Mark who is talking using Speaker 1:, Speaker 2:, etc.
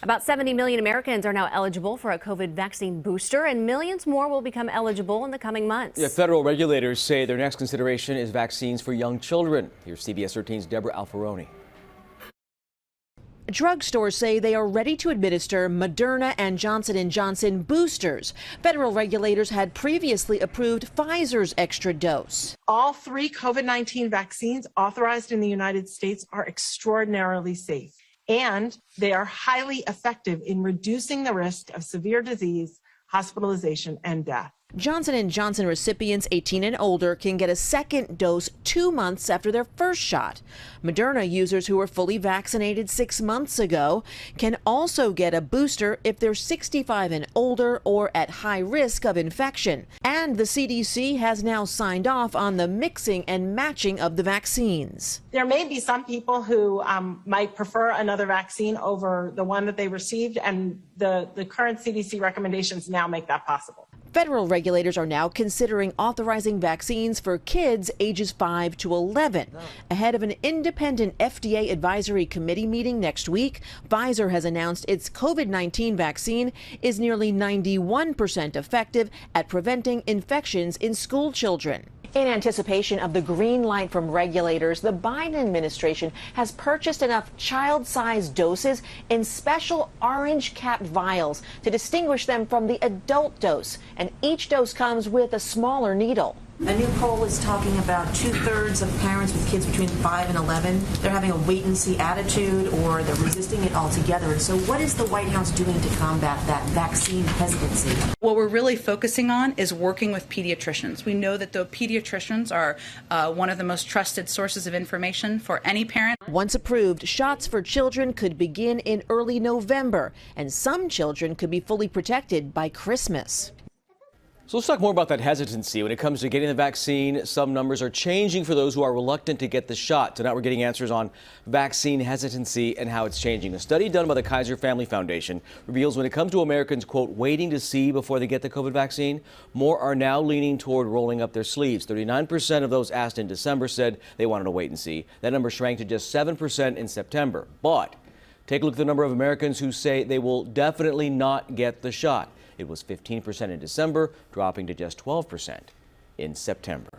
Speaker 1: About 70 million Americans are now eligible for a COVID vaccine booster, and millions more will become eligible in the coming months.
Speaker 2: Yeah, federal regulators say their next consideration is vaccines for young children. Here's CBS 13's Deborah Alfaroni.
Speaker 3: Drugstores say they are ready to administer Moderna and Johnson & Johnson boosters. Federal regulators had previously approved Pfizer's extra dose.
Speaker 4: All three COVID-19 vaccines authorized in the United States are extraordinarily safe, and they are highly effective in reducing the risk of severe disease, hospitalization, and death.
Speaker 3: Johnson & Johnson recipients 18 and older can get a second dose 2 months after their first shot. Moderna users who were fully vaccinated 6 months ago can also get a booster if they're 65 and older or at high risk of infection. And the CDC has now signed off on the mixing and matching of the vaccines.
Speaker 4: There may be some people who might prefer another vaccine over the one that they received, and the current CDC recommendations now make that possible.
Speaker 3: Federal regulators are now considering authorizing vaccines for kids ages 5 to 11. Ahead of an independent FDA advisory committee meeting next week, Pfizer has announced its COVID-19 vaccine is nearly 91% effective at preventing infections in school children. In anticipation of the green light from regulators, the Biden administration has purchased enough child-sized doses in special orange-capped vials to distinguish them from the adult dose, and each dose comes with a smaller needle.
Speaker 5: A new poll is talking about 2/3 of parents with kids between 5 and 11. They're having a wait-and-see attitude, or they're resisting it altogether. And so what is the White House doing to combat that vaccine hesitancy?
Speaker 6: What we're really focusing on is working with pediatricians. We know that the pediatricians are one of the most trusted sources of information for any parent.
Speaker 3: Once approved, shots for children could begin in early November, and some children could be fully protected by Christmas.
Speaker 2: So let's talk more about that hesitancy. When it comes to getting the vaccine, some numbers are changing for those who are reluctant to get the shot. Tonight we're getting answers on vaccine hesitancy and how it's changing. A study done by the Kaiser Family Foundation reveals when it comes to Americans, quote, waiting to see before they get the COVID vaccine, more are now leaning toward rolling up their sleeves. 39% of those asked in December said they wanted to wait and see. That number shrank to just 7% in September. But take a look at the number of Americans who say they will definitely not get the shot. It was 15% in December, dropping to just 12% in September.